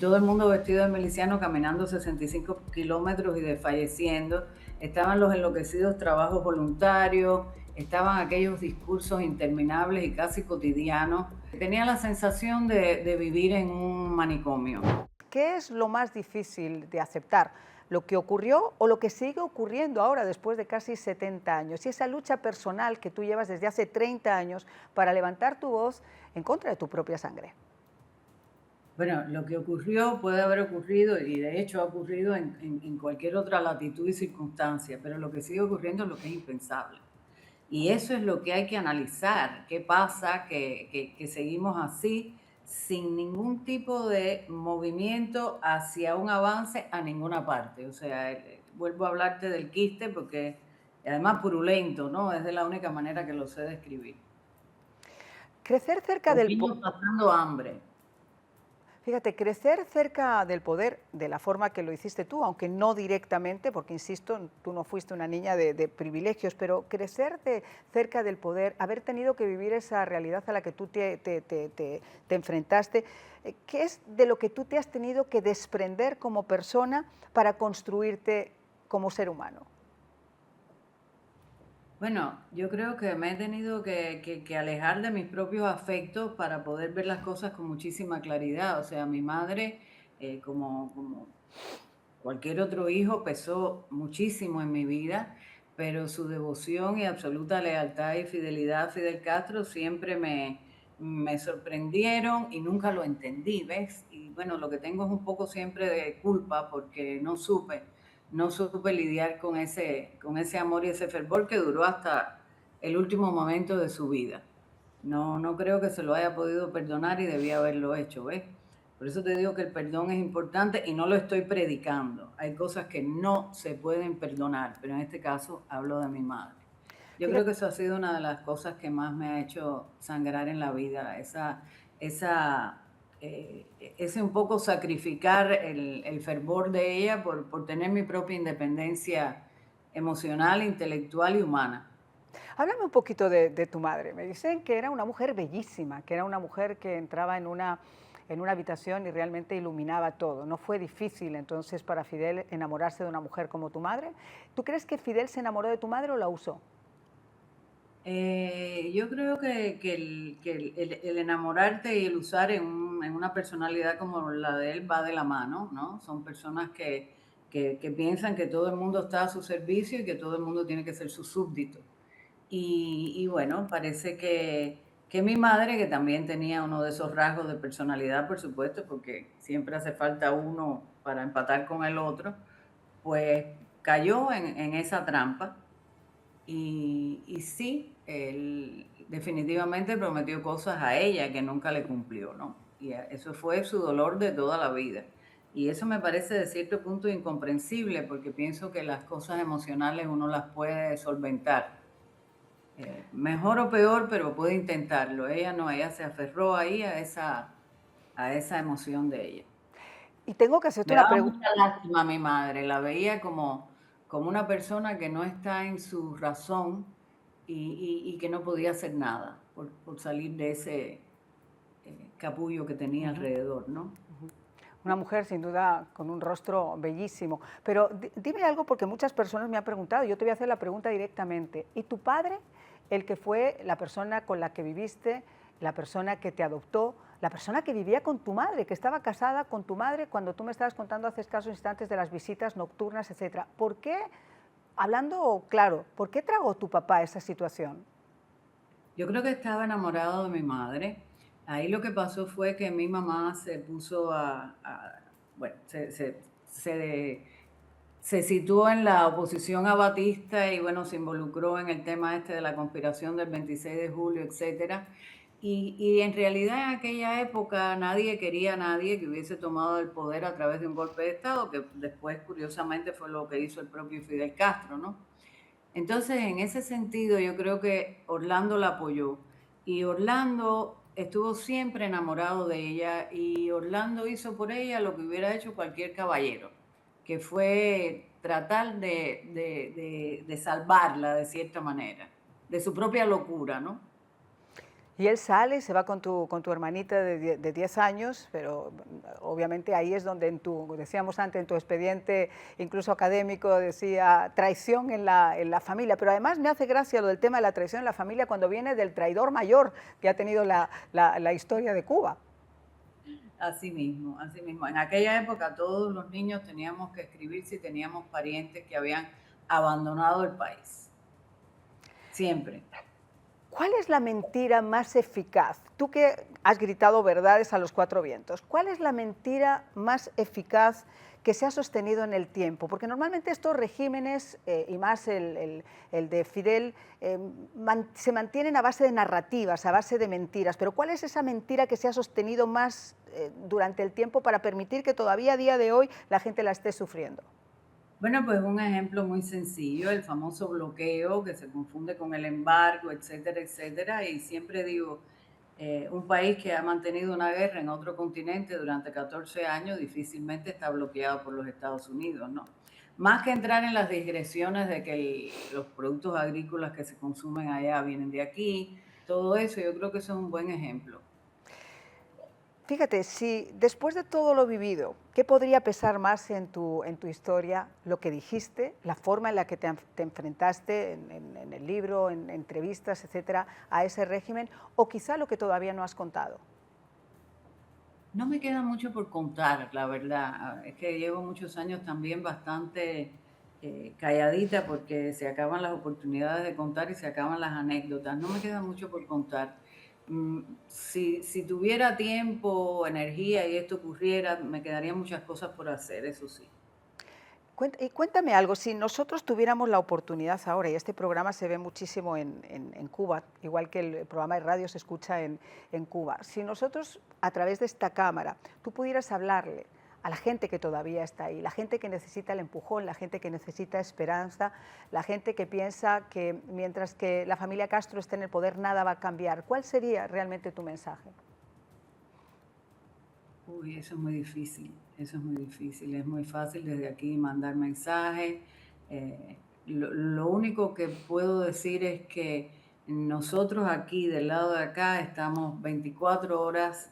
todo el mundo vestido de miliciano caminando 65 kilómetros y desfalleciendo. Estaban los enloquecidos trabajos voluntarios, estaban aquellos discursos interminables y casi cotidianos. Tenía la sensación de vivir en un manicomio. ¿Qué es lo más difícil de aceptar? ¿Lo que ocurrió o lo que sigue ocurriendo ahora después de casi 70 años? Y esa lucha personal que tú llevas desde hace 30 años para levantar tu voz en contra de tu propia sangre. Bueno, lo que ocurrió puede haber ocurrido y de hecho ha ocurrido en cualquier otra latitud y circunstancia, pero lo que sigue ocurriendo es lo que es impensable. Y eso es lo que hay que analizar. ¿Qué pasa? Que seguimos así, sin ningún tipo de movimiento hacia un avance a ninguna parte. O sea, vuelvo a hablarte del quiste porque además purulento, ¿no? Es de la única manera que lo sé describir. Crecer cerca Los del niños pasando hambre. Fíjate, crecer cerca del poder de la forma que lo hiciste tú, aunque no directamente, porque insisto, tú no fuiste una niña de privilegios, pero crecer cerca del poder, haber tenido que vivir esa realidad a la que tú te enfrentaste, ¿qué es de lo que tú te has tenido que desprender como persona para construirte como ser humano? Bueno, yo creo que me he tenido que alejar de mis propios afectos para poder ver las cosas con muchísima claridad. O sea, mi madre, como cualquier otro hijo, pesó muchísimo en mi vida, pero su devoción y absoluta lealtad y fidelidad a Fidel Castro siempre me sorprendieron y nunca lo entendí, ¿ves? Y bueno, lo que tengo es un poco siempre de culpa porque no supe lidiar con ese amor y ese fervor que duró hasta el último momento de su vida. No creo que se lo haya podido perdonar y debía haberlo hecho, ¿ves? Por eso te digo que el perdón es importante y no lo estoy predicando. Hay cosas que no se pueden perdonar, pero en este caso hablo de mi madre. Yo creo Fíjate, que eso ha sido una de las cosas que más me ha hecho sangrar en la vida, esa, ese un poco sacrificar el fervor de ella por tener mi propia independencia emocional, intelectual y humana. háblame un poquito de tu madre. Me dicen que era una mujer bellísima, que era una mujer que entraba en una habitación y realmente iluminaba todo. No fue difícil entonces para Fidel enamorarse de una mujer como tu madre. ¿Tú crees que Fidel se enamoró de tu madre o la usó? Yo creo que el enamorarte y el usar en una personalidad como la de él va de la mano, ¿no? Son personas que piensan que todo el mundo está a su servicio y que todo el mundo tiene que ser su súbdito. Y bueno, parece que mi madre, que también tenía uno de esos rasgos de personalidad, por supuesto, porque siempre hace falta uno para empatar con el otro, pues cayó en esa trampa y sí, él definitivamente prometió cosas a ella que nunca le cumplió, ¿no? Y eso fue su dolor de toda la vida. Y eso me parece de cierto punto incomprensible porque pienso que las cosas emocionales uno las puede solventar. Mejor o peor, pero puede intentarlo. Ella no, ella se aferró ahí a esa emoción de ella. Y tengo que hacerte Me una daba pregunta. mucha lástima a mi madre, la veía como una persona que no está en su razón y que no podía hacer nada por salir de ese, capullo que tenía alrededor, ¿no? Una mujer sin duda con un rostro bellísimo. Pero dime algo porque muchas personas me han preguntado, yo te voy a hacer la pregunta directamente. ¿Y tu padre, el que fue la persona con la que viviste, la persona que te adoptó, la persona que vivía con tu madre, que estaba casada con tu madre cuando tú me estabas contando hace escasos instantes de las visitas nocturnas, etcétera? ¿Por qué, hablando claro, por qué tragó tu papá esa situación? Yo creo que estaba enamorado de mi madre. Ahí lo que pasó fue que mi mamá se puso bueno, se situó en la oposición a Batista y bueno, se involucró en el tema este de la conspiración del 26 de julio, etcétera. Y en realidad en aquella época nadie quería a nadie que hubiese tomado el poder a través de un golpe de Estado, que después curiosamente fue lo que hizo el propio Fidel Castro, ¿no? Entonces, en ese sentido, yo creo que Orlando la apoyó y Orlando estuvo siempre enamorado de ella y Orlando hizo por ella lo que hubiera hecho cualquier caballero, que fue tratar de salvarla de cierta manera, de su propia locura, ¿no? Y él sale y se va con tu hermanita de 10 años, pero obviamente ahí es donde decíamos antes, en tu expediente incluso académico decía traición en la familia, pero además me hace gracia lo del tema de la traición en la familia cuando viene del traidor mayor que ha tenido la historia de Cuba. Así mismo, así mismo. En aquella época todos los niños teníamos que escribir si teníamos parientes que habían abandonado el país. Siempre. ¿Cuál es la mentira más eficaz? Tú que has gritado verdades a los cuatro vientos, ¿cuál es la mentira más eficaz que se ha sostenido en el tiempo? Porque normalmente estos regímenes, y más el de Fidel, se mantienen a base de narrativas, a base de mentiras, pero ¿cuál es esa mentira que se ha sostenido más durante el tiempo para permitir que todavía a día de hoy la gente la esté sufriendo? Bueno, pues un ejemplo muy sencillo, el famoso bloqueo que se confunde con el embargo, etcétera, etcétera. Y siempre digo, un país que ha mantenido una guerra en otro continente durante 14 años difícilmente está bloqueado por los Estados Unidos, ¿no? Más que entrar en las digresiones de que los productos agrícolas que se consumen allá vienen de aquí, todo eso, yo creo que eso es un buen ejemplo. Fíjate, si después de todo lo vivido, ¿qué podría pesar más en tu historia? Lo que dijiste, la forma en la que te enfrentaste en el libro, en entrevistas, etcétera, a ese régimen, o quizá lo que todavía no has contado. No me queda mucho por contar, la verdad. Es que llevo muchos años también bastante calladita porque se acaban las oportunidades de contar y se acaban las anécdotas. No me queda mucho por contar. Si tuviera tiempo, energía y esto ocurriera, me quedarían muchas cosas por hacer, eso sí. Y cuéntame algo, si nosotros tuviéramos la oportunidad ahora, y este programa se ve muchísimo en Cuba, igual que el programa de radio se escucha en Cuba, si nosotros a través de esta cámara tú pudieras hablarle a la gente que todavía está ahí, la gente que necesita el empujón, la gente que necesita esperanza, la gente que piensa que mientras que la familia Castro esté en el poder nada va a cambiar, ¿cuál sería realmente tu mensaje? Uy, eso es muy difícil, eso es muy difícil. Es muy fácil desde aquí mandar mensajes. Lo único que puedo decir es que nosotros aquí, del lado de acá, estamos 24 horas,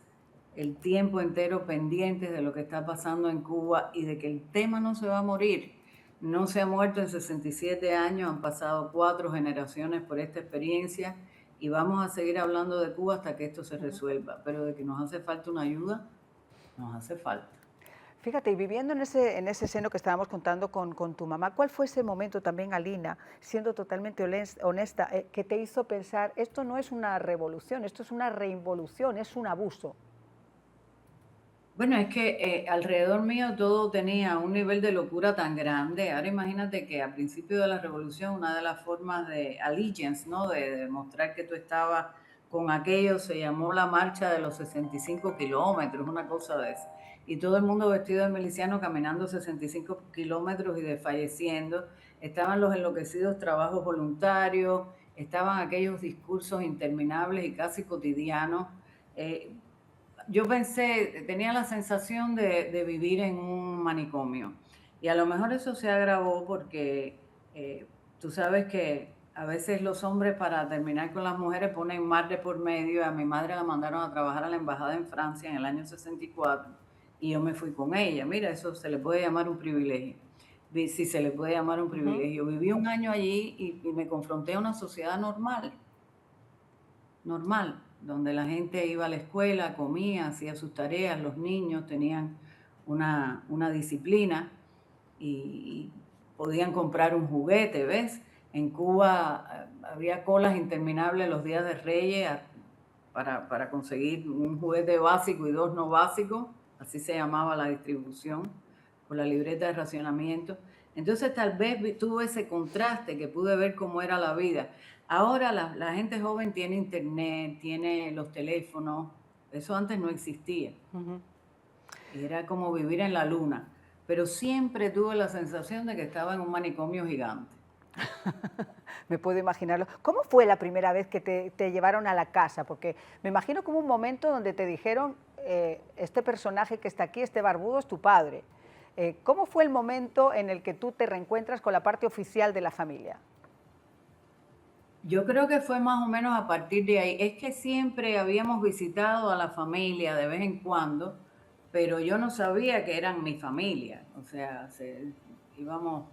el tiempo entero pendientes de lo que está pasando en Cuba y de que el tema no se va a morir. No se ha muerto en 67 años, han pasado 4 generaciones por esta experiencia y vamos a seguir hablando de Cuba hasta que esto se resuelva. Pero de que nos hace falta una ayuda, nos hace falta. Fíjate, y viviendo en ese seno que estábamos contando con tu mamá, ¿cuál fue ese momento también, Alina, siendo totalmente honesta, que te hizo pensar, esto no es una revolución, esto es una reinvolución, es un abuso? Bueno, es que alrededor mío todo tenía un nivel de locura tan grande. Ahora imagínate que al principio de la revolución, una de las formas de allegiance, ¿no? De demostrar que tú estabas con aquello, se llamó la marcha de los 65 kilómetros, una cosa de eso. Y todo el mundo vestido de miliciano caminando 65 kilómetros y desfalleciendo. Estaban los enloquecidos trabajos voluntarios, estaban aquellos discursos interminables y casi cotidianos. Eh, yo pensé, tenía la sensación de vivir en un manicomio. Y a lo mejor eso se agravó porque tú sabes que a veces los hombres para terminar con las mujeres ponen mar de por medio. A mi madre la mandaron a trabajar a la embajada en Francia en el año 64 y yo me fui con ella. Mira, eso se le puede llamar un privilegio. Si se le puede llamar un Ujú. privilegio. Viví un año allí y me confronté a una sociedad normal, normal, donde la gente iba a la escuela, comía, hacía sus tareas, los niños tenían una disciplina y podían comprar un juguete, ¿ves? En Cuba había colas interminables los días de Reyes para conseguir un juguete básico y dos no básicos, así se llamaba la distribución, por la libreta de racionamiento. Entonces tal vez tuve ese contraste que pude ver cómo era la vida. Ahora la gente joven tiene internet, tiene los teléfonos, eso antes no existía. Ujú. Era como vivir en la luna, pero siempre tuve la sensación de que estaba en un manicomio gigante. Me puedo imaginarlo. ¿Cómo fue la primera vez que te llevaron a la casa? Porque me imagino como un momento donde te dijeron, este personaje que está aquí, este barbudo, es tu padre. ¿Cómo fue el momento en el que tú te reencuentras con la parte oficial de la familia? Yo creo que fue más o menos a partir de ahí. Es que siempre habíamos visitado a la familia de vez en cuando, pero yo no sabía que eran mi familia. O sea, íbamos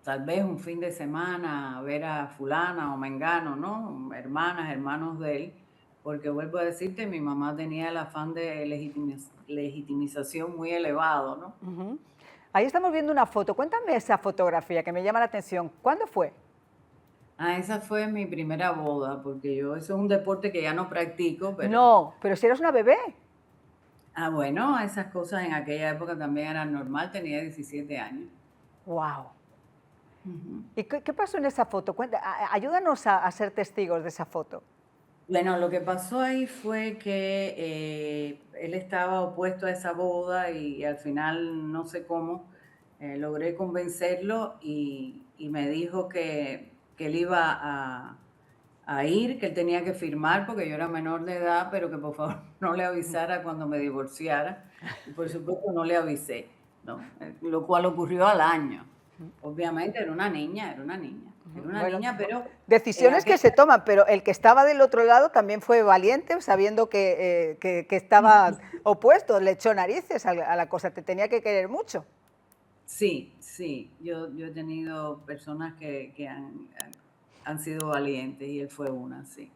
tal vez un fin de semana a ver a fulana o mengano, ¿no? Hermanas, hermanos de él, porque vuelvo a decirte, mi mamá tenía el afán de legitimización muy elevado, ¿no? Ujú. Ahí estamos viendo una foto. Cuéntame esa fotografía que me llama la atención. ¿Cuándo fue? Ah, esa fue mi primera boda, porque yo, eso es un deporte que ya no practico, pero, No, pero si eres una bebé. bueno, esas cosas en aquella época también eran normal, tenía 17 años. Wow. Ujú. ¿Y qué pasó en esa foto? Ayúdanos a ser testigos de esa foto. Bueno, lo que pasó ahí fue que él estaba opuesto a esa boda y al final, no sé cómo, logré convencerlo y me dijo que él iba a ir, que él tenía que firmar porque yo era menor de edad, pero que por favor no le Ujú. avisara cuando me divorciara. Y por supuesto no le avisé, ¿no? Lo cual ocurrió al año. Obviamente era una niña, era una niña, era una Bueno, niña, pero en decisiones que se aquella... toman, pero el que estaba del otro lado también fue valiente, sabiendo que estaba opuesto, le echó narices a la cosa, te tenía que querer mucho. Sí, sí, yo he tenido personas que han sido valientes y él fue una, sí.